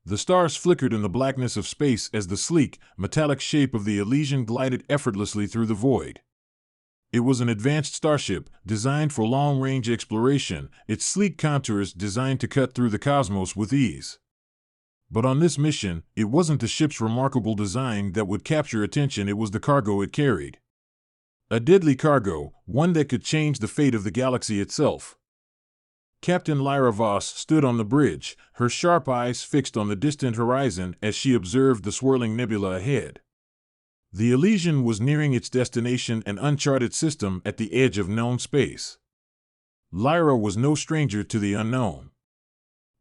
The stars flickered in the blackness of space as the sleek, metallic shape of the Elysian glided effortlessly through the void. It was an advanced starship, designed for long-range exploration, its sleek contours designed to cut through the cosmos with ease. But on this mission, it wasn't the ship's remarkable design that would capture attention, it was the cargo it carried. A deadly cargo, one that could change the fate of the galaxy itself. Captain Lyra Voss stood on the bridge, her sharp eyes fixed on the distant horizon as she observed the swirling nebula ahead. The Elysian was nearing its destination, an uncharted system at the edge of known space. Lyra was no stranger to the unknown.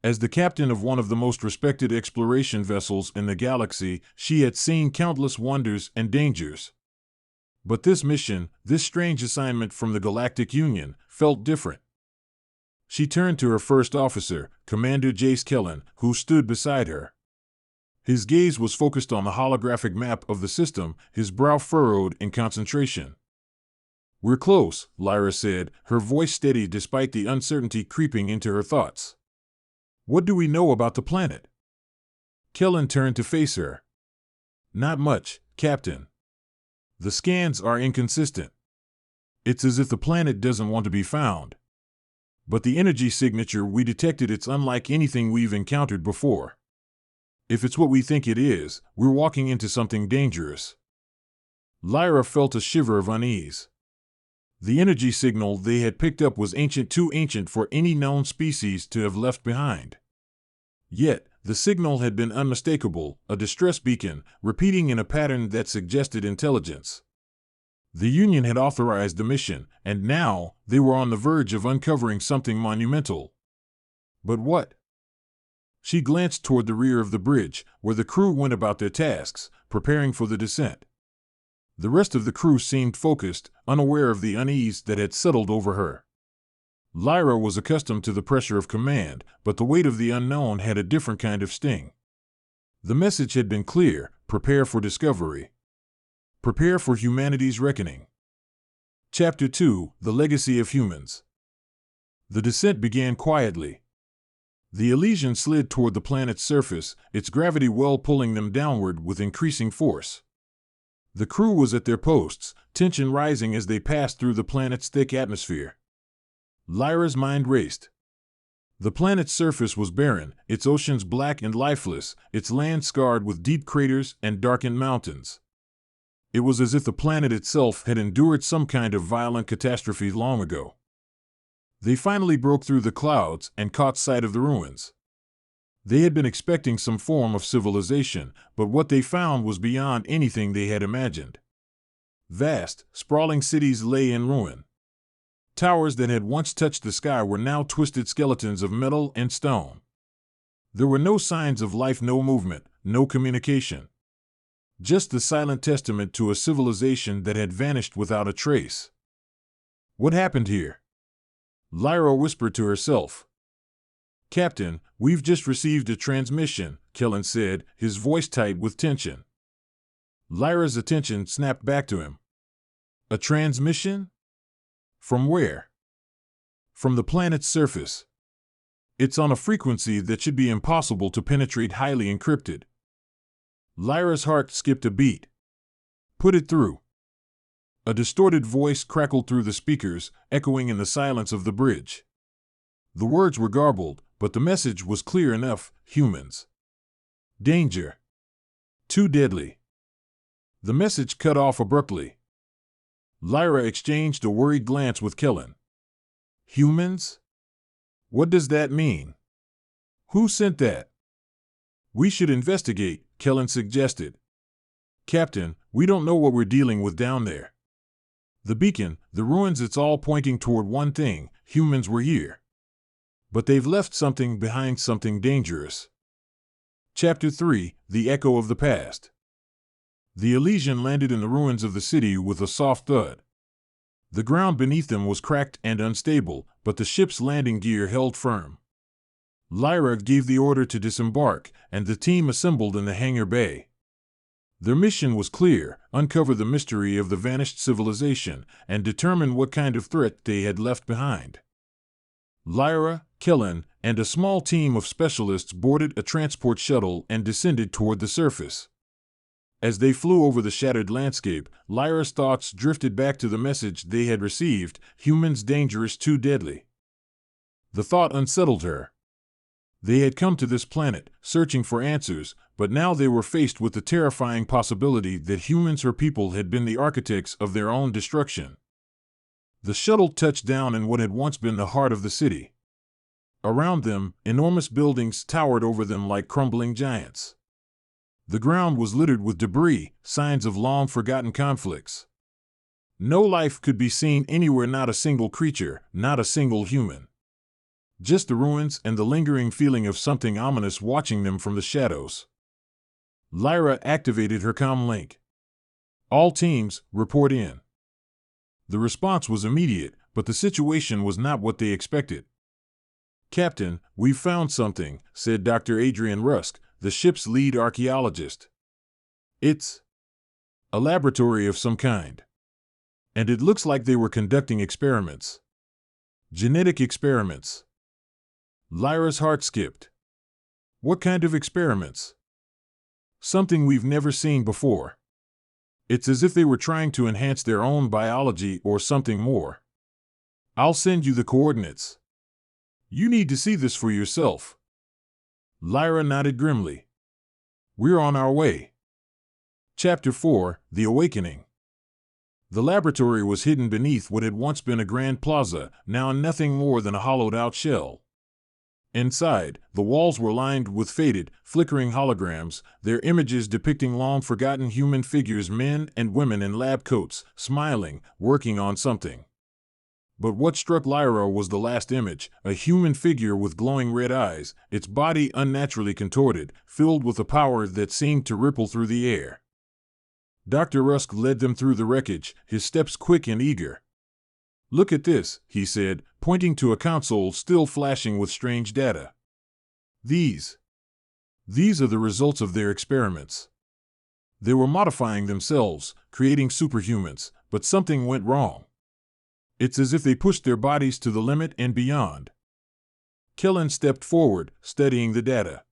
As the captain of one of the most respected exploration vessels in the galaxy, she had seen countless wonders and dangers. But this mission, this strange assignment from the Galactic Union, felt different. She turned to her first officer, Commander Jace Kellen, who stood beside her. His gaze was focused on the holographic map of the system, his brow furrowed in concentration. "We're close," Lyra said, her voice steady despite the uncertainty creeping into her thoughts. "What do we know about the planet?" Kellen turned to face her. "Not much, Captain. The scans are inconsistent. It's as if the planet doesn't want to be found. But the energy signature we detected, it's unlike anything we've encountered before. If it's what we think it is, we're walking into something dangerous." Lyra felt a shiver of unease. The energy signal they had picked up was ancient, too ancient for any known species to have left behind. Yet, the signal had been unmistakable, a distress beacon, repeating in a pattern that suggested intelligence. The Union had authorized the mission, and now they were on the verge of uncovering something monumental. But what? She glanced toward the rear of the bridge, where the crew went about their tasks, preparing for the descent. The rest of the crew seemed focused, unaware of the unease that had settled over her. Lyra was accustomed to the pressure of command, but the weight of the unknown had a different kind of sting. The message had been clear: prepare for discovery. Prepare for humanity's reckoning. Chapter 2: The Legacy of Humans. The descent began quietly. The Elysian slid toward the planet's surface, its gravity well pulling them downward with increasing force. The crew was at their posts, tension rising as they passed through the planet's thick atmosphere. Lyra's mind raced. The planet's surface was barren, its oceans black and lifeless, its land scarred with deep craters and darkened mountains. It was as if the planet itself had endured some kind of violent catastrophe long ago. They finally broke through the clouds and caught sight of the ruins. They had been expecting some form of civilization, but what they found was beyond anything they had imagined. Vast, sprawling cities lay in ruin. Towers that had once touched the sky were now twisted skeletons of metal and stone. There were no signs of life, no movement, no communication. Just the silent testament to a civilization that had vanished without a trace. "What happened here?" Lyra whispered to herself. "Captain, we've just received a transmission," Kellen said, his voice tight with tension. Lyra's attention snapped back to him. "A transmission? From where?" "From the planet's surface. It's on a frequency that should be impossible to penetrate, highly encrypted." Lyra's heart skipped a beat. "Put it through." A distorted voice crackled through the speakers, echoing in the silence of the bridge. The words were garbled, but the message was clear enough: humans. Danger. Too deadly. The message cut off abruptly. Lyra exchanged a worried glance with Kellen. "Humans? What does that mean? Who sent that?" "We should investigate," Kellen suggested. "Captain, we don't know what we're dealing with down there. The beacon, the ruins, it's all pointing toward one thing: humans were here. But they've left something behind, something dangerous." Chapter 3: The Echo of the Past. The Elysian landed in the ruins of the city with a soft thud. The ground beneath them was cracked and unstable, but the ship's landing gear held firm. Lyra gave the order to disembark, and the team assembled in the hangar bay. Their mission was clear: uncover the mystery of the vanished civilization and determine what kind of threat they had left behind. Lyra, Kellen, and a small team of specialists boarded a transport shuttle and descended toward the surface. As they flew over the shattered landscape, Lyra's thoughts drifted back to the message they had received: humans dangerous, too deadly. The thought unsettled her. They had come to this planet, searching for answers, but now they were faced with the terrifying possibility that humans or people had been the architects of their own destruction. The shuttle touched down in what had once been the heart of the city. Around them, enormous buildings towered over them like crumbling giants. The ground was littered with debris, signs of long-forgotten conflicts. No life could be seen anywhere, not a single creature, not a single human. Just the ruins and the lingering feeling of something ominous watching them from the shadows. Lyra activated her comm link. "All teams, report in." The response was immediate, but the situation was not what they expected. "Captain, we've found something," said Dr. Adrian Rusk, the ship's lead archaeologist. "It's a laboratory of some kind. And it looks like they were conducting experiments. Genetic experiments." Lyra's heart skipped. "What kind of experiments?" "Something we've never seen before. It's as if they were trying to enhance their own biology or something more. I'll send you the coordinates. You need to see this for yourself." Lyra nodded grimly. "We're on our way." Chapter 4: The Awakening. The laboratory was hidden beneath what had once been a grand plaza, now nothing more than a hollowed-out shell. Inside, the walls were lined with faded, flickering holograms, their images depicting long-forgotten human figures, men and women in lab coats, smiling, working on something. But what struck Lyra was the last image, a human figure with glowing red eyes, its body unnaturally contorted, filled with a power that seemed to ripple through the air. Dr. Rusk led them through the wreckage, his steps quick and eager. "Look at this," he said, pointing to a console still flashing with strange data. These are the results of their experiments. They were modifying themselves, creating superhumans, but something went wrong. It's as if they pushed their bodies to the limit and beyond." Kellen stepped forward, studying the data.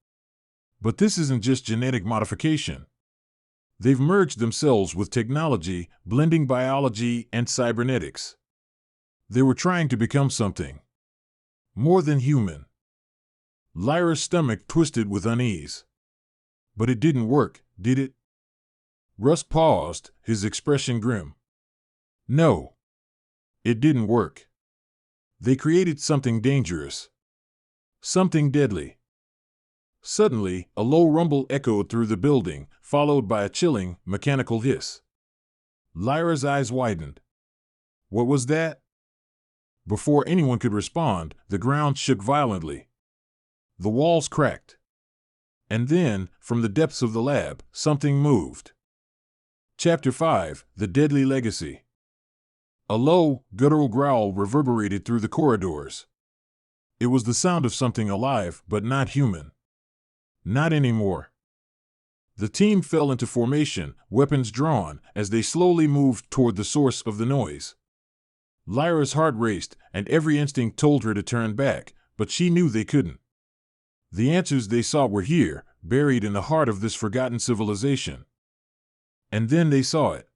"But this isn't just genetic modification. They've merged themselves with technology, blending biology and cybernetics. They were trying to become something more than human." Lyra's stomach twisted with unease. "But it didn't work, did it?" Rusk paused, his expression grim. "No. It didn't work. They created something dangerous. Something deadly." Suddenly, a low rumble echoed through the building, followed by a chilling, mechanical hiss. Lyra's eyes widened. What was that? Before anyone could respond, the ground shook violently. The walls cracked. And then, from the depths of the lab, something moved. Chapter 5: The Deadly Legacy. A low, guttural growl reverberated through the corridors. It was the sound of something alive, but not human. Not anymore. The team fell into formation, weapons drawn, as they slowly moved toward the source of the noise. Lyra's heart raced, and every instinct told her to turn back, but she knew they couldn't. The answers they sought were here, buried in the heart of this forgotten civilization. And then they saw it.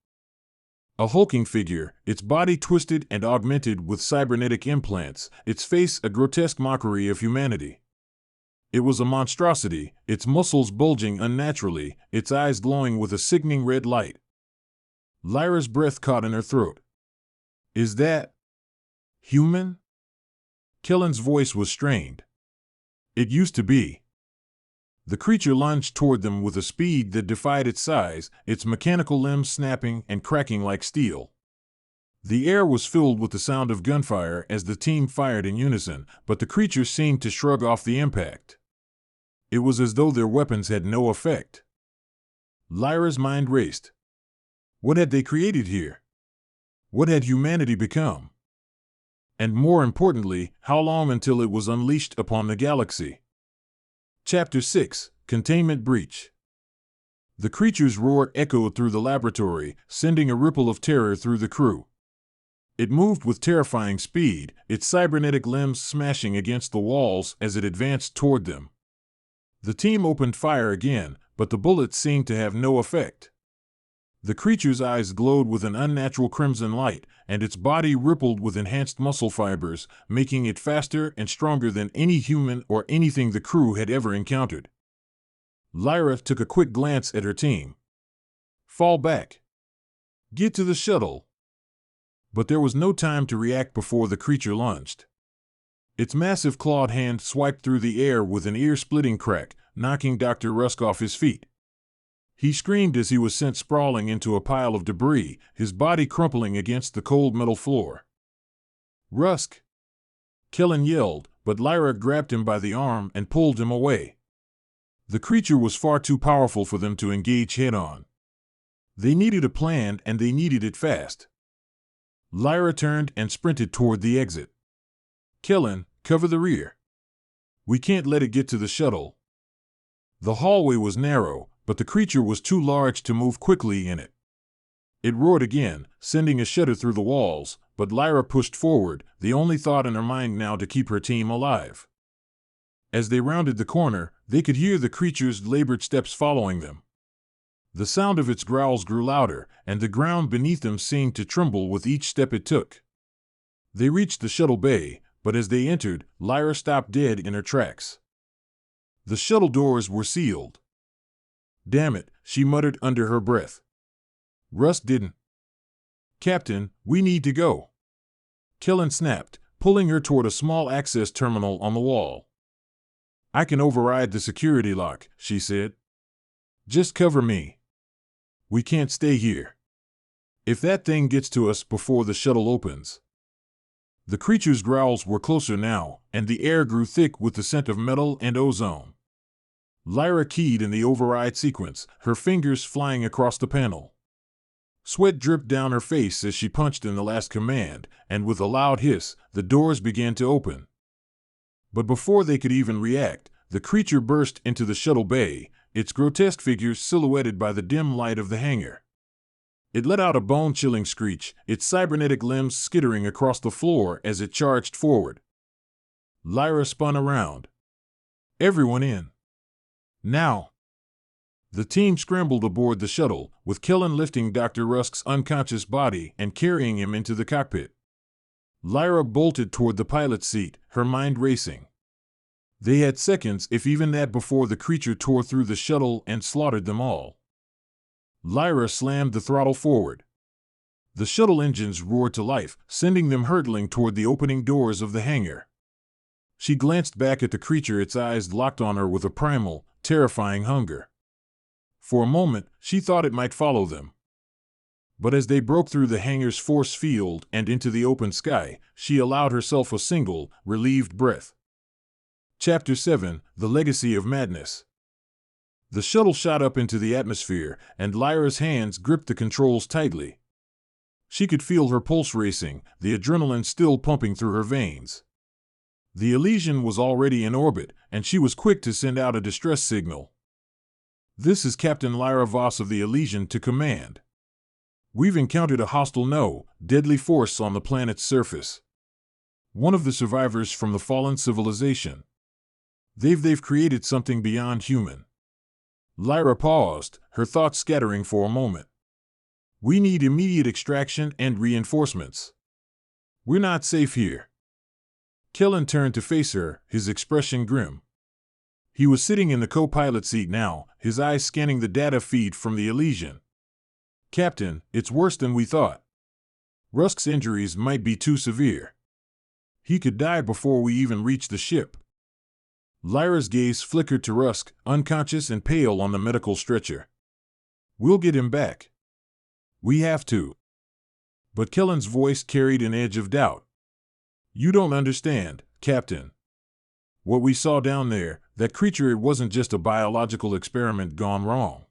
A hulking figure, its body twisted and augmented with cybernetic implants, its face a grotesque mockery of humanity. It was a monstrosity, its muscles bulging unnaturally, its eyes glowing with a sickening red light. Lyra's breath caught in her throat. "Is that human?" Kellen's voice was strained. "It used to be." The creature lunged toward them with a speed that defied its size, its mechanical limbs snapping and cracking like steel. The air was filled with the sound of gunfire as the team fired in unison, but the creature seemed to shrug off the impact. It was as though their weapons had no effect. Lyra's mind raced. What had they created here? What had humanity become? And more importantly, how long until it was unleashed upon the galaxy? Chapter 6: Containment Breach. The creature's roar echoed through the laboratory, sending a ripple of terror through the crew. It moved with terrifying speed, its cybernetic limbs smashing against the walls as it advanced toward them. The team opened fire again, but the bullets seemed to have no effect. The creature's eyes glowed with an unnatural crimson light, and its body rippled with enhanced muscle fibers, making it faster and stronger than any human or anything the crew had ever encountered. Lyra took a quick glance at her team. "Fall back. Get to the shuttle." But there was no time to react before the creature lunged. Its massive clawed hand swiped through the air with an ear-splitting crack, knocking Dr. Rusk off his feet. He screamed as he was sent sprawling into a pile of debris, his body crumpling against the cold metal floor. "Rusk!" Kellen yelled, but Lyra grabbed him by the arm and pulled him away. The creature was far too powerful for them to engage head-on. They needed a plan, and they needed it fast. Lyra turned and sprinted toward the exit. "Kellen, cover the rear. We can't let it get to the shuttle." The hallway was narrow, but the creature was too large to move quickly in it. It roared again, sending a shudder through the walls, but Lyra pushed forward, the only thought in her mind now to keep her team alive. As they rounded the corner, they could hear the creature's labored steps following them. The sound of its growls grew louder, and the ground beneath them seemed to tremble with each step it took. They reached the shuttle bay, but as they entered, Lyra stopped dead in her tracks. The shuttle doors were sealed. "Damn it," she muttered under her breath. "Rusk didn't." "Captain, we need to go." Kellen snapped, pulling her toward a small access terminal on the wall. "I can override the security lock," she said. "Just cover me. We can't stay here. If that thing gets to us before the shuttle opens." The creature's growls were closer now, and the air grew thick with the scent of metal and ozone. Lyra keyed in the override sequence, her fingers flying across the panel. Sweat dripped down her face as she punched in the last command, and with a loud hiss, the doors began to open. But before they could even react, the creature burst into the shuttle bay, its grotesque figure silhouetted by the dim light of the hangar. It let out a bone-chilling screech, its cybernetic limbs skittering across the floor as it charged forward. Lyra spun around. "Everyone in. Now!" The team scrambled aboard the shuttle, with Kellen lifting Dr. Rusk's unconscious body and carrying him into the cockpit. Lyra bolted toward the pilot's seat, her mind racing. They had seconds, if even that, before the creature tore through the shuttle and slaughtered them all. Lyra slammed the throttle forward. The shuttle engines roared to life, sending them hurtling toward the opening doors of the hangar. She glanced back at the creature, its eyes locked on her with a primal, terrifying hunger. For a moment, she thought it might follow them. But as they broke through the hangar's force field and into the open sky, she allowed herself a single, relieved breath. Chapter 7: The Legacy of Madness. The shuttle shot up into the atmosphere, and Lyra's hands gripped the controls tightly. She could feel her pulse racing, the adrenaline still pumping through her veins. The Elysian was already in orbit, and she was quick to send out a distress signal. "This is Captain Lyra Voss of the Elysian to command. We've encountered a hostile deadly force on the planet's surface. One of the survivors from the fallen civilization. They've created something beyond human." Lyra paused, her thoughts scattering for a moment. "We need immediate extraction and reinforcements. We're not safe here." Kellen turned to face her, his expression grim. He was sitting in the co-pilot seat now, his eyes scanning the data feed from the Elysian. "Captain, it's worse than we thought. Rusk's injuries might be too severe. He could die before we even reach the ship." Lyra's gaze flickered to Rusk, unconscious and pale on the medical stretcher. "We'll get him back. We have to." But Kellen's voice carried an edge of doubt. "You don't understand, Captain. What we saw down there, that creature, it wasn't just a biological experiment gone wrong.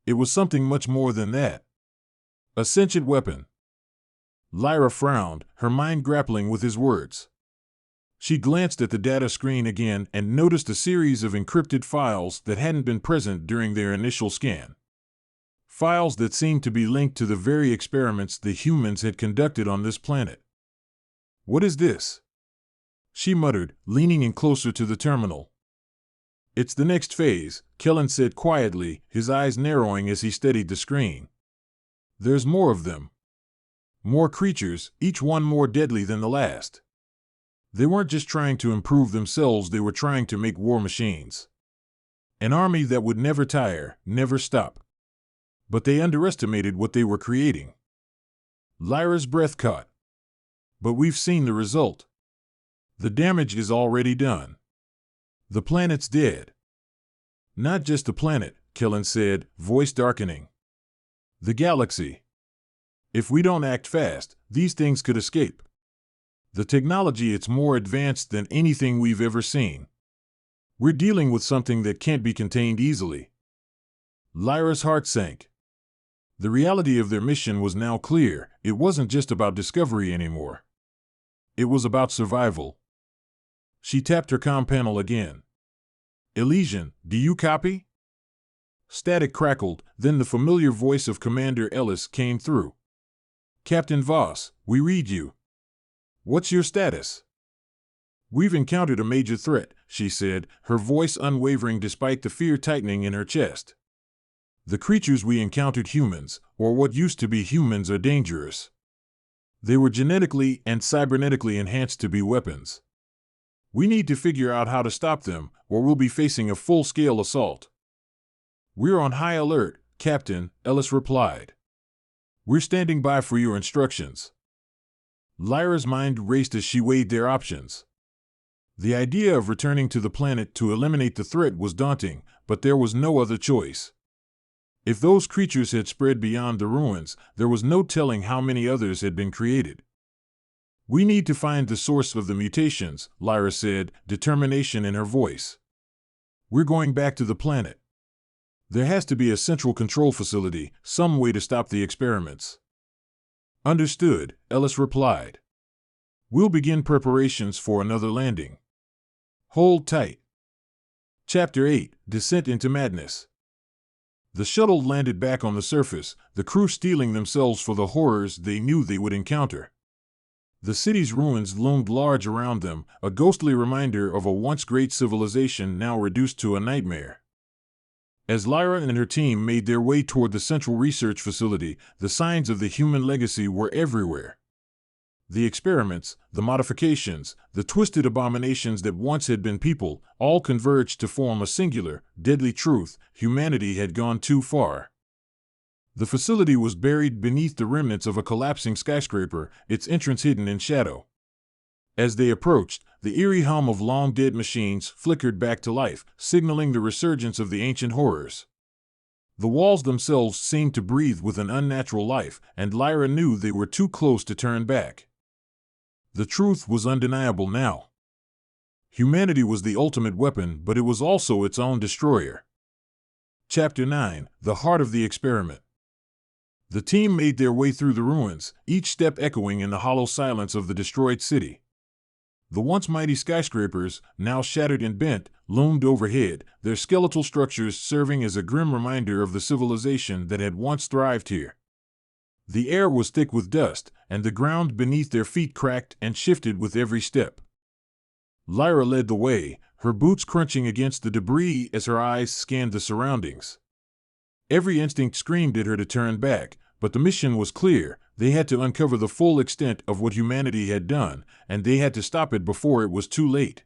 It was something much more than that. A sentient weapon." Lyra frowned, her mind grappling with his words. She glanced at the data screen again and noticed a series of encrypted files that hadn't been present during their initial scan. Files that seemed to be linked to the very experiments the humans had conducted on this planet. "What is this?" she muttered, leaning in closer to the terminal. "It's the next phase," Kellen said quietly, his eyes narrowing as he studied the screen. "There's more of them. More creatures, each one more deadly than the last. They weren't just trying to improve themselves, they were trying to make war machines. An army that would never tire, never stop. But they underestimated what they were creating." Lyra's breath caught. "But we've seen the result. The damage is already done. The planet's dead." "Not just the planet," Kellen said, voice darkening. "The galaxy. If we don't act fast, these things could escape. The technology, it's more advanced than anything we've ever seen. We're dealing with something that can't be contained easily." Lyra's heart sank. The reality of their mission was now clear. It wasn't just about discovery anymore. It was about survival. She tapped her comm panel again. "Elysian, do you copy?" Static crackled, then the familiar voice of Commander Ellis came through. "Captain Voss, we read you. What's your status?" "We've encountered a major threat," she said, her voice unwavering despite the fear tightening in her chest. "The creatures we encountered, humans, or what used to be humans, are dangerous. They were genetically and cybernetically enhanced to be weapons. We need to figure out how to stop them, or we'll be facing a full-scale assault." "We're on high alert, Captain," Ellis replied. "We're standing by for your instructions." Lyra's mind raced as she weighed their options. The idea of returning to the planet to eliminate the threat was daunting, but there was no other choice. If those creatures had spread beyond the ruins, there was no telling how many others had been created. "We need to find the source of the mutations," Lyra said, determination in her voice. "We're going back to the planet. There has to be a central control facility, some way to stop the experiments." "Understood," Ellis replied. "We'll begin preparations for another landing. Hold tight." Chapter 8: Descent into Madness. The shuttle landed back on the surface, the crew steeling themselves for the horrors they knew they would encounter. The city's ruins loomed large around them, a ghostly reminder of a once great civilization now reduced to a nightmare. As Lyra and her team made their way toward the central research facility, the signs of the human legacy were everywhere. The experiments, the modifications, the twisted abominations that once had been people, all converged to form a singular, deadly truth: humanity had gone too far. The facility was buried beneath the remnants of a collapsing skyscraper, its entrance hidden in shadow. As they approached, the eerie hum of long-dead machines flickered back to life, signaling the resurgence of the ancient horrors. The walls themselves seemed to breathe with an unnatural life, and Lyra knew they were too close to turn back. The truth was undeniable now. Humanity was the ultimate weapon, but it was also its own destroyer. Chapter 9: The Heart of the Experiment. The team made their way through the ruins, each step echoing in the hollow silence of the destroyed city. The once mighty skyscrapers, now shattered and bent, loomed overhead, their skeletal structures serving as a grim reminder of the civilization that had once thrived here. The air was thick with dust, and the ground beneath their feet cracked and shifted with every step. Lyra led the way, her boots crunching against the debris as her eyes scanned the surroundings. Every instinct screamed at her to turn back, but the mission was clear: they had to uncover the full extent of what humanity had done, and they had to stop it before it was too late.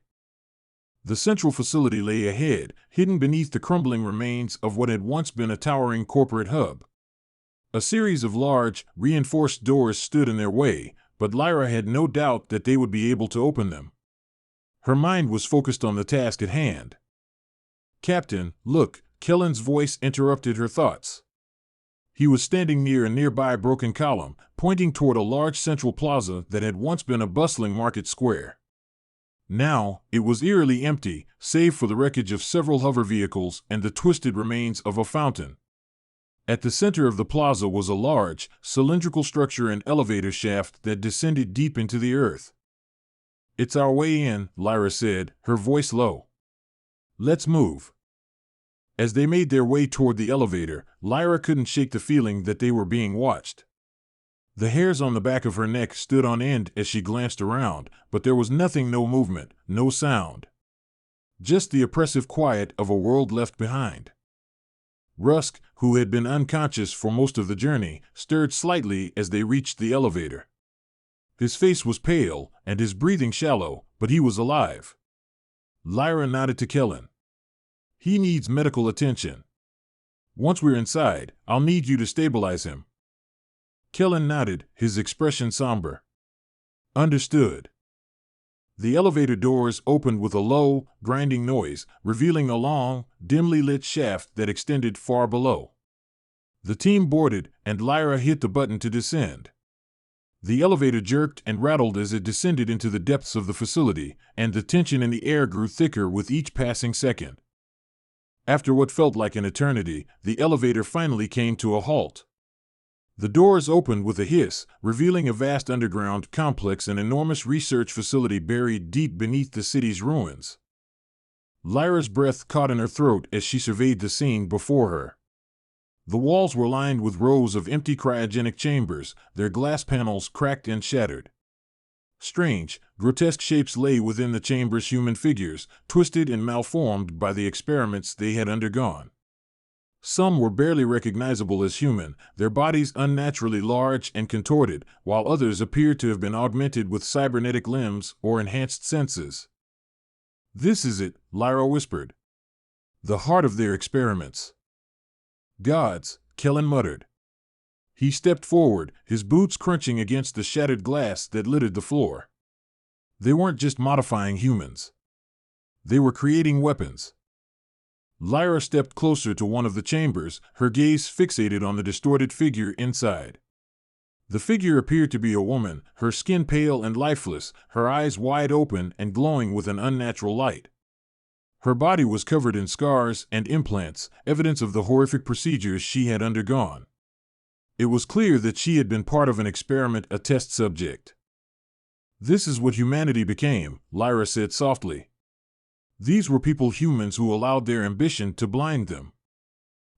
The central facility lay ahead, hidden beneath the crumbling remains of what had once been a towering corporate hub. A series of large, reinforced doors stood in their way, but Lyra had no doubt that they would be able to open them. Her mind was focused on the task at hand. "Captain, look," Kellen's voice interrupted her thoughts. He was standing near a nearby broken column, pointing toward a large central plaza that had once been a bustling market square. Now, it was eerily empty, save for the wreckage of several hover vehicles and the twisted remains of a fountain. At the center of the plaza was a large, cylindrical structure and elevator shaft that descended deep into the earth. "It's our way in," Lyra said, her voice low. "Let's move." As they made their way toward the elevator, Lyra couldn't shake the feeling that they were being watched. The hairs on the back of her neck stood on end as she glanced around, but there was nothing, no movement, no sound. Just the oppressive quiet of a world left behind. Rusk, who had been unconscious for most of the journey, stirred slightly as they reached the elevator. His face was pale, and his breathing shallow, but he was alive. Lyra nodded to Kellen. "He needs medical attention. Once we're inside, I'll need you to stabilize him." Kellen nodded, his expression somber. "Understood." The elevator doors opened with a low, grinding noise, revealing a long, dimly lit shaft that extended far below. The team boarded, and Lyra hit the button to descend. The elevator jerked and rattled as it descended into the depths of the facility, and the tension in the air grew thicker with each passing second. After what felt like an eternity, the elevator finally came to a halt. The doors opened with a hiss, revealing a vast underground complex, an enormous research facility buried deep beneath the city's ruins. Lyra's breath caught in her throat as she surveyed the scene before her. The walls were lined with rows of empty cryogenic chambers, their glass panels cracked and shattered. Strange, grotesque shapes lay within the chambers, human figures, twisted and malformed by the experiments they had undergone. Some were barely recognizable as human, their bodies unnaturally large and contorted, while others appeared to have been augmented with cybernetic limbs or enhanced senses. "This is it," Lyra whispered. "The heart of their experiments." "Gods," Kellen muttered. He stepped forward, his boots crunching against the shattered glass that littered the floor. They weren't just modifying humans. They were creating weapons. Lyra stepped closer to one of the chambers, her gaze fixated on the distorted figure inside. The figure appeared to be a woman, her skin pale and lifeless, her eyes wide open and glowing with an unnatural light. Her body was covered in scars and implants, evidence of the horrific procedures she had undergone. It was clear that she had been part of an experiment, a test subject. "This is what humanity became," Lyra said softly. "These were people, humans, who allowed their ambition to blind them.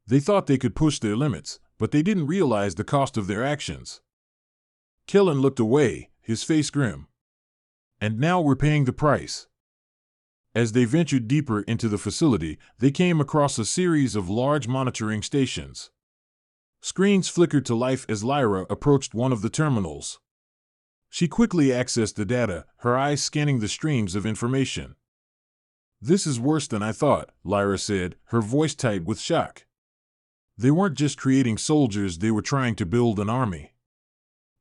They thought they could push their limits, but they didn't realize the cost of their actions." Kellen looked away, his face grim. "And now we're paying the price." As they ventured deeper into the facility, they came across a series of large monitoring stations. Screens flickered to life as Lyra approached one of the terminals. She quickly accessed the data, her eyes scanning the streams of information. "This is worse than I thought," Lyra said, her voice tight with shock. "They weren't just creating soldiers, they were trying to build an army.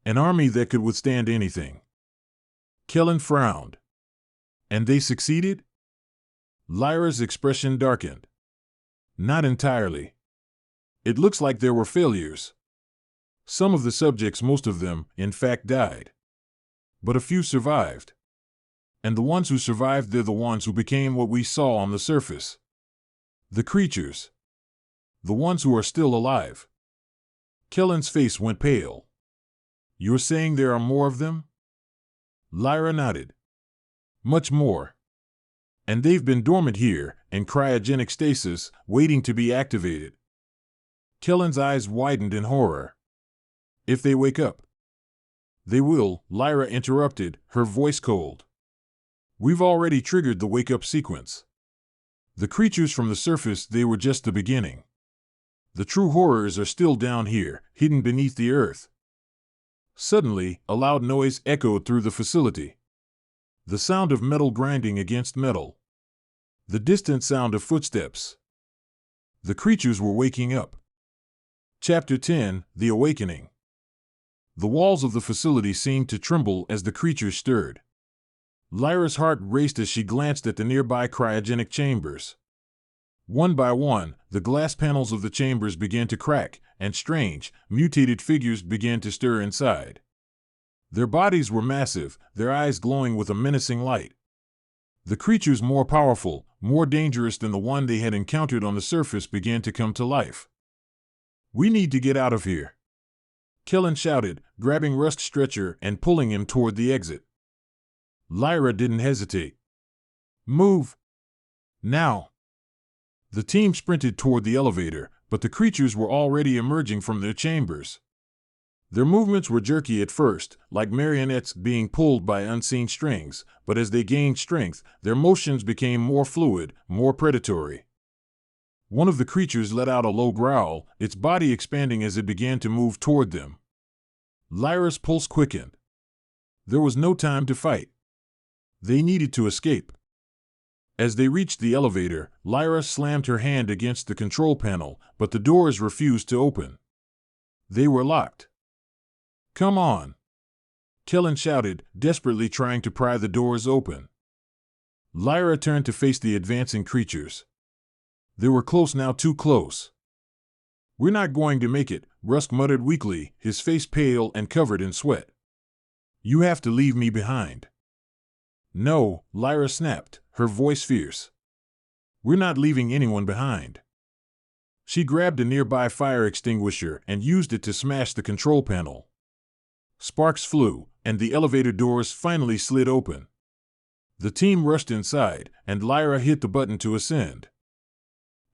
An army that could withstand anything." Kellen frowned. "And they succeeded?" Lyra's expression darkened. "Not entirely. It looks like there were failures. Some of the subjects, most of them, in fact, died. But a few survived. And the ones who survived, they're the ones who became what we saw on the surface. The creatures. The ones who are still alive." Kellen's face went pale. "You're saying there are more of them?" Lyra nodded. "Much more. And they've been dormant here, in cryogenic stasis, waiting to be activated." Kellen's eyes widened in horror. "If they wake up?" "They will," Lyra interrupted, her voice cold. "We've already triggered the wake-up sequence. The creatures from the surface, they were just the beginning. The true horrors are still down here, hidden beneath the earth." Suddenly, a loud noise echoed through the facility. The sound of metal grinding against metal. The distant sound of footsteps. The creatures were waking up. Chapter 10: The Awakening. The walls of the facility seemed to tremble as the creatures stirred. Lyra's heart raced as she glanced at the nearby cryogenic chambers. One by one, the glass panels of the chambers began to crack, and strange, mutated figures began to stir inside. Their bodies were massive, their eyes glowing with a menacing light. The creatures, more powerful, more dangerous than the one they had encountered on the surface, began to come to life. "We need to get out of here," Kellen shouted, grabbing Rust's stretcher and pulling him toward the exit. Lyra didn't hesitate. "Move! Now!" The team sprinted toward the elevator, but the creatures were already emerging from their chambers. Their movements were jerky at first, like marionettes being pulled by unseen strings, but as they gained strength, their motions became more fluid, more predatory. One of the creatures let out a low growl, its body expanding as it began to move toward them. Lyra's pulse quickened. There was no time to fight. They needed to escape. As they reached the elevator, Lyra slammed her hand against the control panel, but the doors refused to open. They were locked. "Come on!" Kellen shouted, desperately trying to pry the doors open. Lyra turned to face the advancing creatures. They were close now, too close. "We're not going to make it," Rusk muttered weakly, his face pale and covered in sweat. "You have to leave me behind." "No," Lyra snapped, her voice fierce. "We're not leaving anyone behind." She grabbed a nearby fire extinguisher and used it to smash the control panel. Sparks flew, and the elevator doors finally slid open. The team rushed inside, and Lyra hit the button to ascend.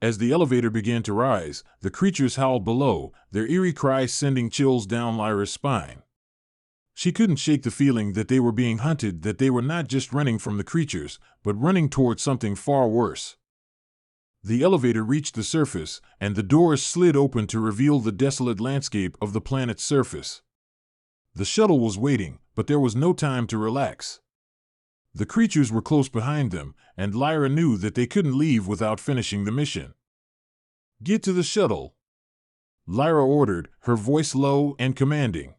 As the elevator began to rise, the creatures howled below, their eerie cries sending chills down Lyra's spine. She couldn't shake the feeling that they were being hunted, that they were not just running from the creatures, but running toward something far worse. The elevator reached the surface, and the doors slid open to reveal the desolate landscape of the planet's surface. The shuttle was waiting, but there was no time to relax. The creatures were close behind them, and Lyra knew that they couldn't leave without finishing the mission. "Get to the shuttle," Lyra ordered, her voice low and commanding.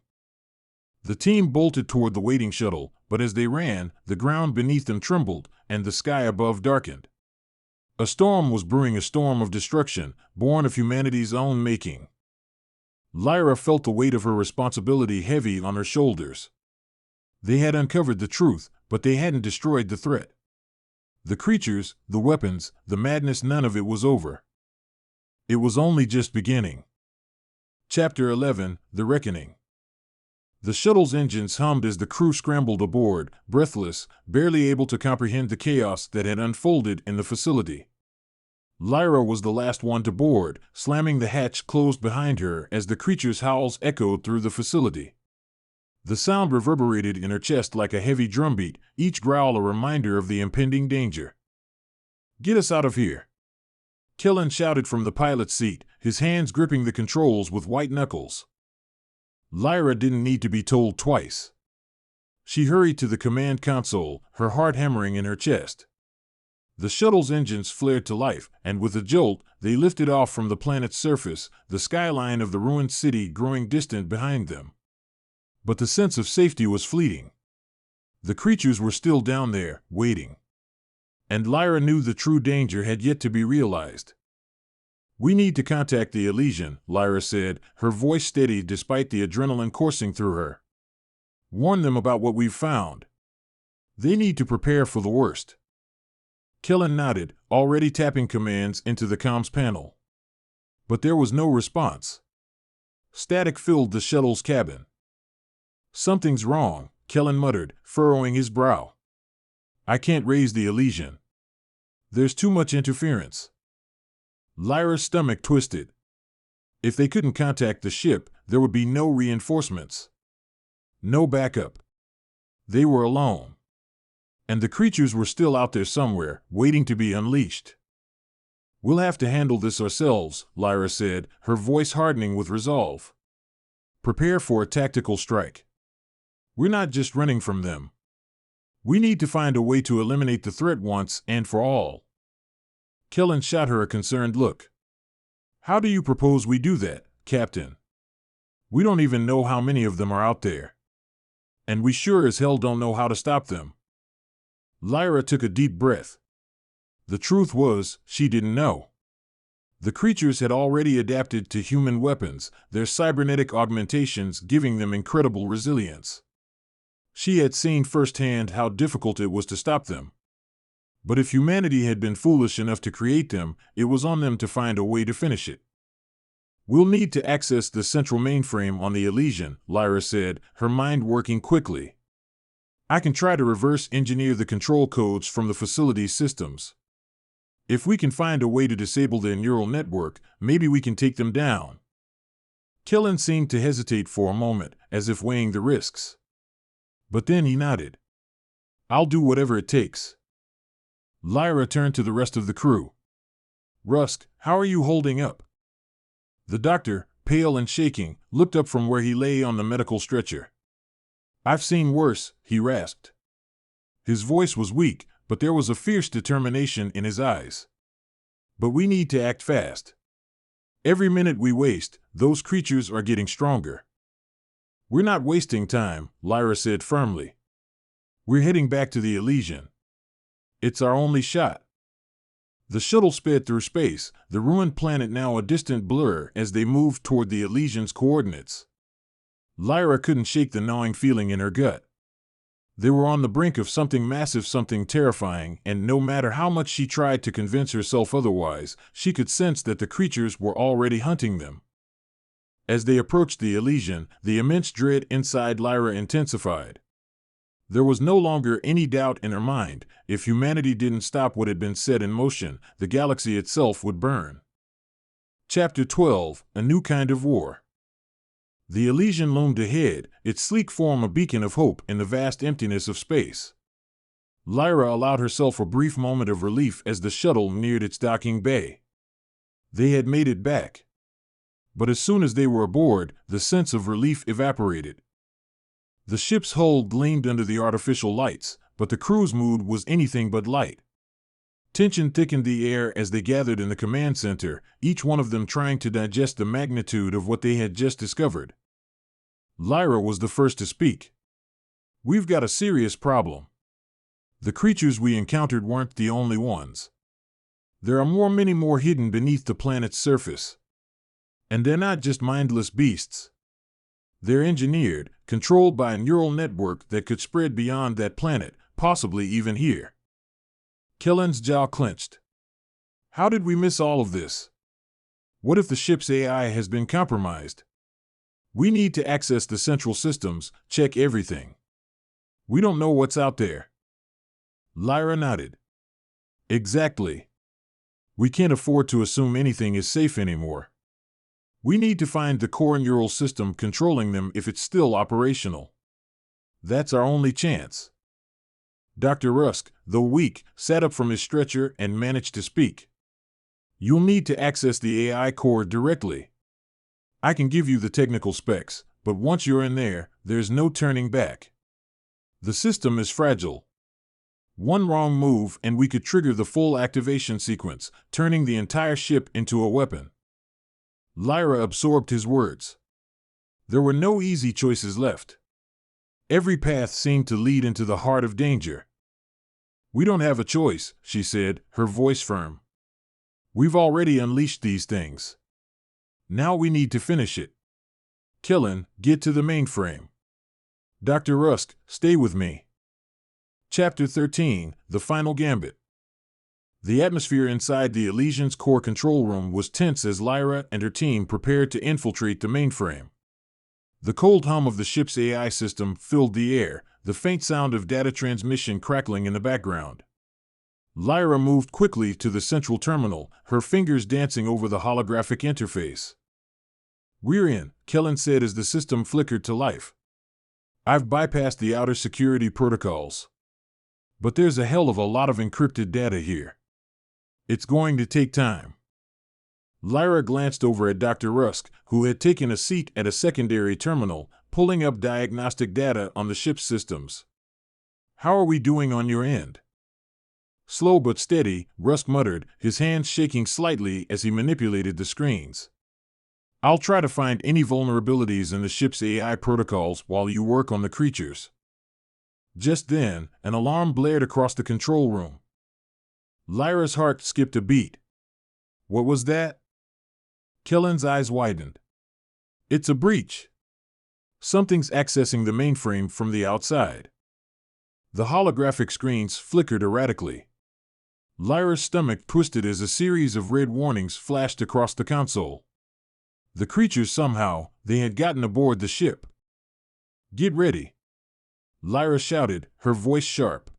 The team bolted toward the waiting shuttle, but as they ran, the ground beneath them trembled, and the sky above darkened. A storm was brewing, a storm of destruction, born of humanity's own making. Lyra felt the weight of her responsibility heavy on her shoulders. They had uncovered the truth, but they hadn't destroyed the threat. The creatures, the weapons, the madness, none of it was over. It was only just beginning. Chapter 11, The Reckoning. The shuttle's engines hummed as the crew scrambled aboard, breathless, barely able to comprehend the chaos that had unfolded in the facility. Lyra was the last one to board, slamming the hatch closed behind her as the creature's howls echoed through the facility. The sound reverberated in her chest like a heavy drumbeat, each growl a reminder of the impending danger. "Get us out of here!" Kellen shouted from the pilot's seat, his hands gripping the controls with white knuckles. Lyra didn't need to be told twice. She hurried to the command console, her heart hammering in her chest. The shuttle's engines flared to life, and with a jolt, they lifted off from the planet's surface, the skyline of the ruined city growing distant behind them. But the sense of safety was fleeting. The creatures were still down there, waiting. And Lyra knew the true danger had yet to be realized. "We need to contact the Elysian," Lyra said, her voice steady despite the adrenaline coursing through her. "Warn them about what we've found. They need to prepare for the worst." Kellen nodded, already tapping commands into the comms panel. But there was no response. Static filled the shuttle's cabin. "Something's wrong," Kellen muttered, furrowing his brow. "I can't raise the Elysian. There's too much interference." Lyra's stomach twisted. If they couldn't contact the ship, there would be no reinforcements. No backup. They were alone. And the creatures were still out there somewhere, waiting to be unleashed. "We'll have to handle this ourselves," Lyra said, her voice hardening with resolve. "Prepare for a tactical strike. We're not just running from them. We need to find a way to eliminate the threat once and for all." Kellen shot her a concerned look. "How do you propose we do that, Captain? We don't even know how many of them are out there. And we sure as hell don't know how to stop them." Lyra took a deep breath. The truth was, she didn't know. The creatures had already adapted to human weapons, their cybernetic augmentations giving them incredible resilience. She had seen firsthand how difficult it was to stop them. But if humanity had been foolish enough to create them, it was on them to find a way to finish it. "We'll need to access the central mainframe on the Elysian," Lyra said, her mind working quickly. "I can try to reverse engineer the control codes from the facility's systems." If we can find a way to disable their neural network, maybe we can take them down. Kellen seemed to hesitate for a moment, as if weighing the risks. But then he nodded. I'll do whatever it takes. Lyra turned to the rest of the crew. Rusk, how are you holding up? The doctor, pale and shaking, looked up from where he lay on the medical stretcher. I've seen worse, he rasped. His voice was weak, but there was a fierce determination in his eyes. But we need to act fast. Every minute we waste, those creatures are getting stronger. We're not wasting time, Lyra said firmly. We're heading back to the Elysian. It's our only shot. The shuttle sped through space, the ruined planet now a distant blur as they moved toward the Elysian's coordinates. Lyra couldn't shake the gnawing feeling in her gut. They were on the brink of something massive, something terrifying, and no matter how much she tried to convince herself otherwise, she could sense that the creatures were already hunting them. As they approached the Elysian, the immense dread inside Lyra intensified. There was no longer any doubt in her mind. If humanity didn't stop what had been set in motion, the galaxy itself would burn. Chapter 12, A New Kind of War. The Elysian loomed ahead, its sleek form a beacon of hope in the vast emptiness of space. Lyra allowed herself a brief moment of relief as the shuttle neared its docking bay. They had made it back. But as soon as they were aboard, the sense of relief evaporated. The ship's hull gleamed under the artificial lights, but the crew's mood was anything but light. Tension thickened the air as they gathered in the command center, each one of them trying to digest the magnitude of what they had just discovered. Lyra was the first to speak. We've got a serious problem. The creatures we encountered weren't the only ones. There are many more hidden beneath the planet's surface. And they're not just mindless beasts. They're engineered, controlled by a neural network that could spread beyond that planet, possibly even here. Kellen's jaw clenched. How did we miss all of this? What if the ship's AI has been compromised? We need to access the central systems, check everything. We don't know what's out there. Lyra nodded. Exactly. We can't afford to assume anything is safe anymore. We need to find the core neural system controlling them if it's still operational. That's our only chance. Dr. Rusk, though weak, sat up from his stretcher and managed to speak. You'll need to access the AI core directly. I can give you the technical specs, but once you're in there, there's no turning back. The system is fragile. One wrong move and we could trigger the full activation sequence, turning the entire ship into a weapon. Lyra absorbed his words. There were no easy choices left. Every path seemed to lead into the heart of danger. We don't have a choice, she said, her voice firm. We've already unleashed these things. Now we need to finish it. Kellen, get to the mainframe. Dr. Rusk, stay with me. Chapter 13, The Final Gambit. The atmosphere inside the Elysian's core control room was tense as Lyra and her team prepared to infiltrate the mainframe. The cold hum of the ship's AI system filled the air, the faint sound of data transmission crackling in the background. Lyra moved quickly to the central terminal, her fingers dancing over the holographic interface. We're in, Kellen said as the system flickered to life. I've bypassed the outer security protocols. But there's a hell of a lot of encrypted data here. It's going to take time. Lyra glanced over at Dr. Rusk, who had taken a seat at a secondary terminal, pulling up diagnostic data on the ship's systems. How are we doing on your end? Slow but steady, Rusk muttered, his hands shaking slightly as he manipulated the screens. I'll try to find any vulnerabilities in the ship's AI protocols while you work on the creatures. Just then, an alarm blared across the control room. Lyra's heart skipped a beat. What was that? Kellen's eyes widened. It's a breach. Something's accessing the mainframe from the outside. The holographic screens flickered erratically. Lyra's stomach twisted as a series of red warnings flashed across the console. The creatures they had gotten aboard the ship. Get ready. Lyra shouted, her voice sharp.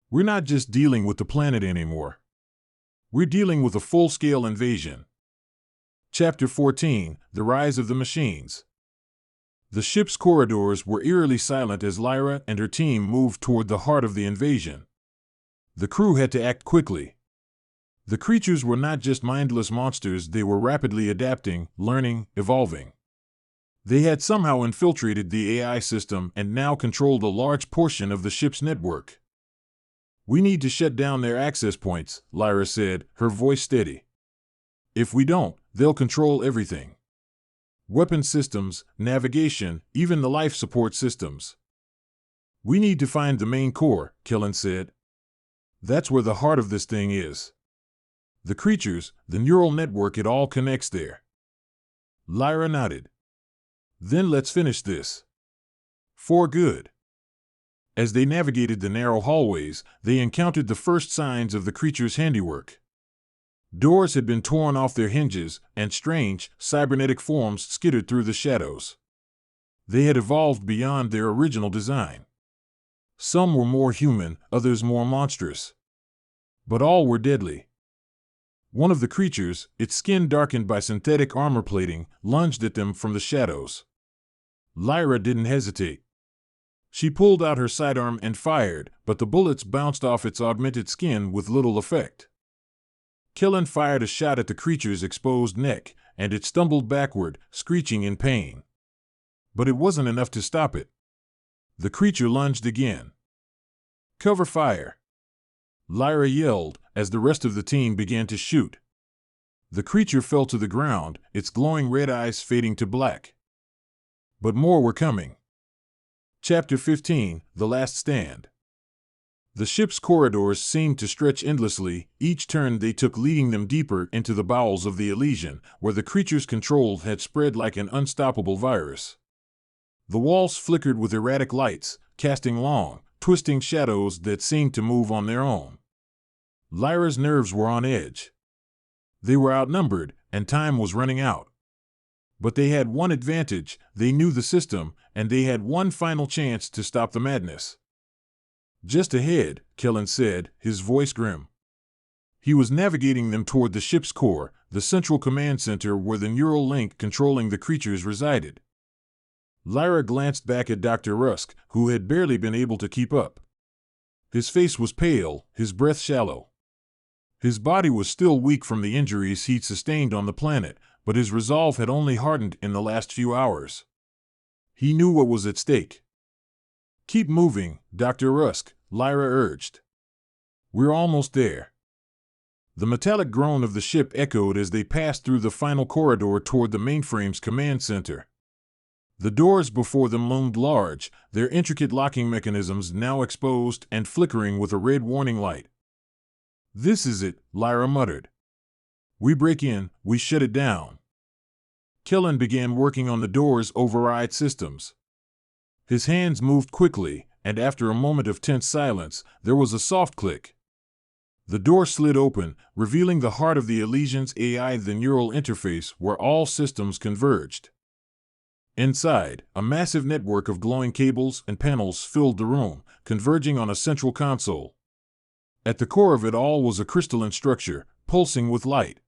We're not just dealing with the planet anymore. We're dealing with a full-scale invasion. Chapter 14: The Rise of the Machines. The ship's corridors were eerily silent as Lyra and her team moved toward the heart of the invasion. The crew had to act quickly. The creatures were not just mindless monsters, they were rapidly adapting, learning, evolving. They had somehow infiltrated the AI system and now controlled a large portion of the ship's network. "We need to shut down their access points," Lyra said, her voice steady. "If we don't, they'll control everything. Weapon systems, navigation, even the life support systems." "We need to find the main core," Kellen said. "That's where the heart of this thing is. The creatures, the neural network, it all connects there." Lyra nodded. "Then let's finish this. For good." As they navigated the narrow hallways, they encountered the first signs of the creatures' handiwork. Doors had been torn off their hinges, and strange, cybernetic forms skittered through the shadows. They had evolved beyond their original design. Some were more human, others more monstrous. But all were deadly. One of the creatures, its skin darkened by synthetic armor plating, lunged at them from the shadows. Lyra didn't hesitate. She pulled out her sidearm and fired, but the bullets bounced off its augmented skin with little effect. Kellen fired a shot at the creature's exposed neck, and it stumbled backward, screeching in pain. But it wasn't enough to stop it. The creature lunged again. "Cover fire!" Lyra yelled, as the rest of the team began to shoot. The creature fell to the ground, its glowing red eyes fading to black. But more were coming. Chapter 15: The Last Stand. The ship's corridors seemed to stretch endlessly, each turn they took leading them deeper into the bowels of the Elysian, where the creature's control had spread like an unstoppable virus. The walls flickered with erratic lights, casting long, twisting shadows that seemed to move on their own. Lyra's nerves were on edge. They were outnumbered, and time was running out. But they had one advantage: they knew the system, and they had one final chance to stop the madness. "Just ahead," Kellen said, his voice grim. He was navigating them toward the ship's core, the central command center where the neural link controlling the creatures resided. Lyra glanced back at Dr. Rusk, who had barely been able to keep up. His face was pale, his breath shallow. His body was still weak from the injuries he'd sustained on the planet, but his resolve had only hardened in the last few hours. He knew what was at stake. "Keep moving, Dr. Rusk," Lyra urged. "We're almost there." The metallic groan of the ship echoed as they passed through the final corridor toward the mainframe's command center. The doors before them loomed large, their intricate locking mechanisms now exposed and flickering with a red warning light. "This is it," Lyra muttered. "We break in, we shut it down." Kellen began working on the door's override systems. His hands moved quickly, and after a moment of tense silence, there was a soft click. The door slid open, revealing the heart of the Elysian's AI, the neural interface where all systems converged. Inside, a massive network of glowing cables and panels filled the room, converging on a central console. At the core of it all was a crystalline structure, pulsing with light.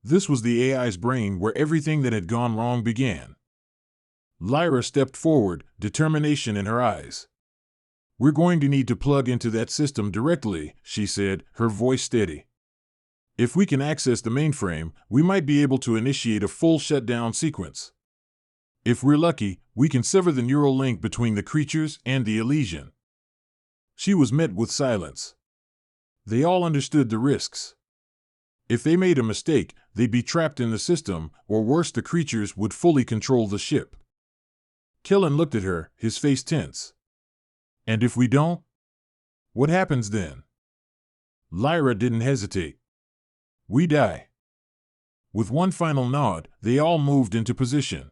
This was the AI's brain, where everything that had gone wrong began. Lyra stepped forward, determination in her eyes. "We're going to need to plug into that system directly," she said, her voice steady. "If we can access the mainframe, we might be able to initiate a full shutdown sequence. If we're lucky, we can sever the neural link between the creatures and the Elysian." She was met with silence. They all understood the risks. If they made a mistake, they'd be trapped in the system, or worse, the creatures would fully control the ship. Kellen looked at her, his face tense. "And if we don't? What happens then?" Lyra didn't hesitate. "We die." With one final nod, they all moved into position.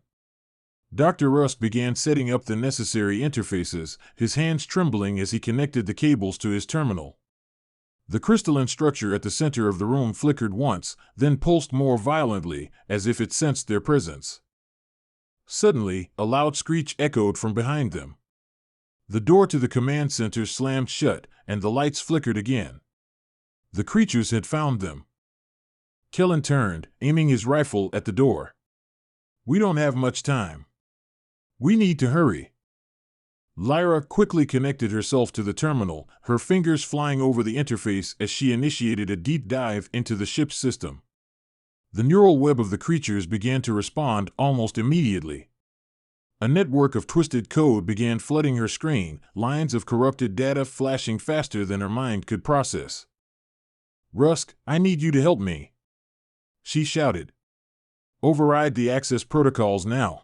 Dr. Rusk began setting up the necessary interfaces, his hands trembling as he connected the cables to his terminal. The crystalline structure at the center of the room flickered once, then pulsed more violently, as if it sensed their presence. Suddenly, a loud screech echoed from behind them. The door to the command center slammed shut, and the lights flickered again. The creatures had found them. Kellen turned, aiming his rifle at the door. We don't have much time. We need to hurry. Lyra quickly connected herself to the terminal, her fingers flying over the interface as she initiated a deep dive into the ship's system. The neural web of the creatures began to respond almost immediately. A network of twisted code began flooding her screen, lines of corrupted data flashing faster than her mind could process. Rusk, I need you to help me, she shouted. Override the access protocols now.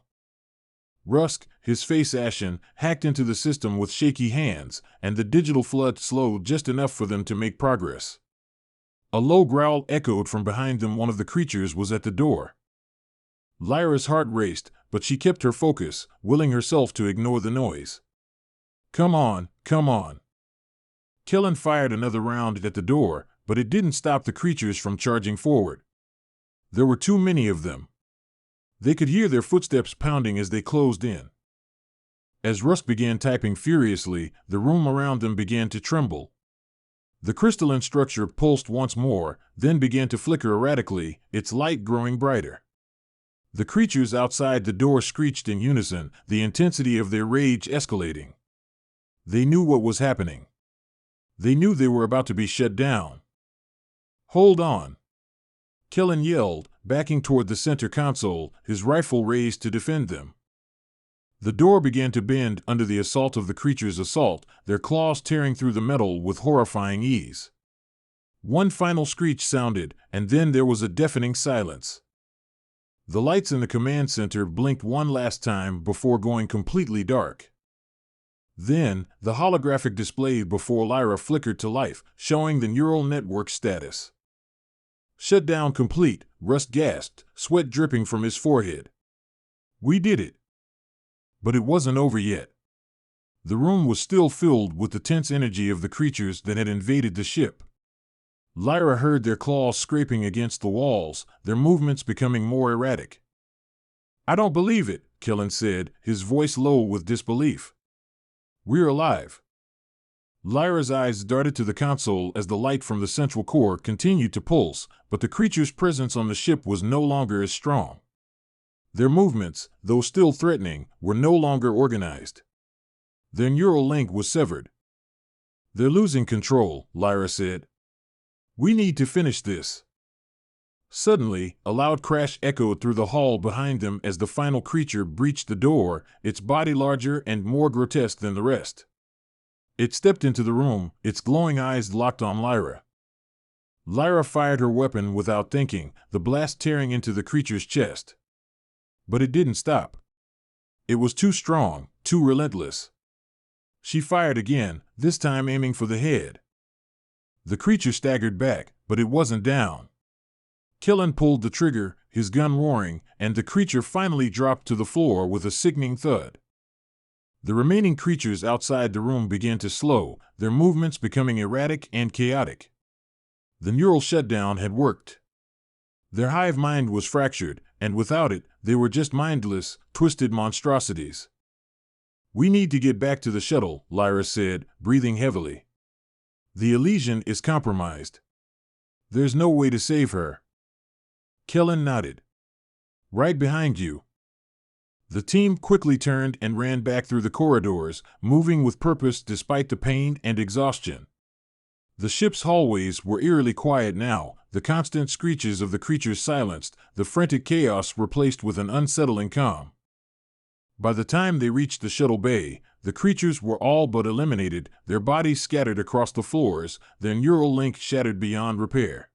Rusk, his face ashen, hacked into the system with shaky hands, and the digital flood slowed just enough for them to make progress. A low growl echoed from behind them. One of the creatures was at the door. Lyra's heart raced, but she kept her focus, willing herself to ignore the noise. Come on, come on. Kellen fired another round at the door, but it didn't stop the creatures from charging forward. There were too many of them. They could hear their footsteps pounding as they closed in. As Rusk began typing furiously, the room around them began to tremble. The crystalline structure pulsed once more, then began to flicker erratically, its light growing brighter. The creatures outside the door screeched in unison, the intensity of their rage escalating. They knew what was happening. They knew they were about to be shut down. Hold on. Kellen yelled, backing toward the center console, his rifle raised to defend them. The door began to bend under the assault of the creature's assault, their claws tearing through the metal with horrifying ease. One final screech sounded, and then there was a deafening silence. The lights in the command center blinked one last time before going completely dark. Then, the holographic display before Lyra flickered to life, showing the neural network status. Shutdown complete, Rusk gasped, sweat dripping from his forehead. We did it. But it wasn't over yet. The room was still filled with the tense energy of the creatures that had invaded the ship. Lyra heard their claws scraping against the walls, their movements becoming more erratic. I don't believe it, Kellen said, his voice low with disbelief. We're alive. Lyra's eyes darted to the console as the light from the central core continued to pulse, but the creature's presence on the ship was no longer as strong. Their movements, though still threatening, were no longer organized. Their neural link was severed. They're losing control, Lyra said. We need to finish this. Suddenly, a loud crash echoed through the hall behind them as the final creature breached the door, its body larger and more grotesque than the rest. It stepped into the room, its glowing eyes locked on Lyra. Lyra fired her weapon without thinking, the blast tearing into the creature's chest. But it didn't stop. It was too strong, too relentless. She fired again, this time aiming for the head. The creature staggered back, but it wasn't down. Kellen pulled the trigger, his gun roaring, and the creature finally dropped to the floor with a sickening thud. The remaining creatures outside the room began to slow, their movements becoming erratic and chaotic. The neural shutdown had worked. Their hive mind was fractured, and without it, they were just mindless, twisted monstrosities. We need to get back to the shuttle, Lyra said, breathing heavily. The Elysian is compromised. There's no way to save her. Kellen nodded. Right behind you. The team quickly turned and ran back through the corridors, moving with purpose despite the pain and exhaustion. The ship's hallways were eerily quiet now, the constant screeches of the creatures silenced, the frantic chaos replaced with an unsettling calm. By the time they reached the shuttle bay, the creatures were all but eliminated, their bodies scattered across the floors, their neural link shattered beyond repair.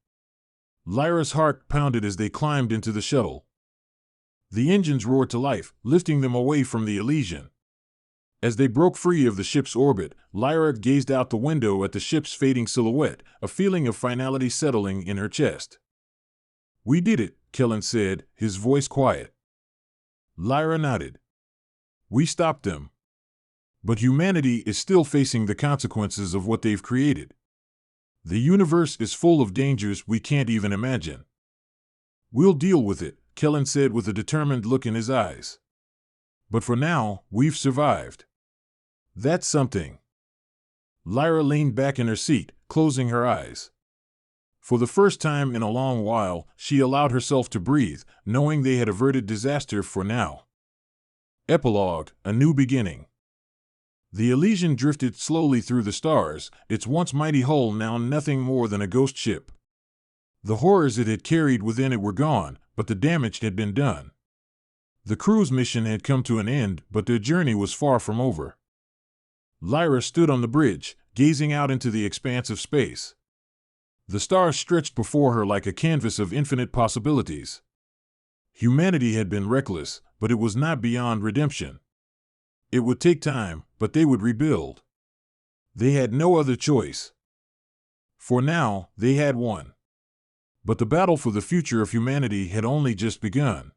Lyra's heart pounded as they climbed into the shuttle. The engines roared to life, lifting them away from the Elysian. As they broke free of the ship's orbit, Lyra gazed out the window at the ship's fading silhouette, a feeling of finality settling in her chest. We did it, Kellen said, his voice quiet. Lyra nodded. We stopped them. But humanity is still facing the consequences of what they've created. The universe is full of dangers we can't even imagine. We'll deal with it, Kellen said with a determined look in his eyes. But for now, we've survived. That's something. Lyra leaned back in her seat, closing her eyes. For the first time in a long while, she allowed herself to breathe, knowing they had averted disaster for now. Epilogue: A New Beginning. The Elysian drifted slowly through the stars, its once mighty hull now nothing more than a ghost ship. The horrors it had carried within it were gone, but the damage had been done. The crew's mission had come to an end, but their journey was far from over. Lyra stood on the bridge, gazing out into the expanse of space. The stars stretched before her like a canvas of infinite possibilities. Humanity had been reckless, but it was not beyond redemption. It would take time, but they would rebuild. They had no other choice. For now, they had won. But the battle for the future of humanity had only just begun.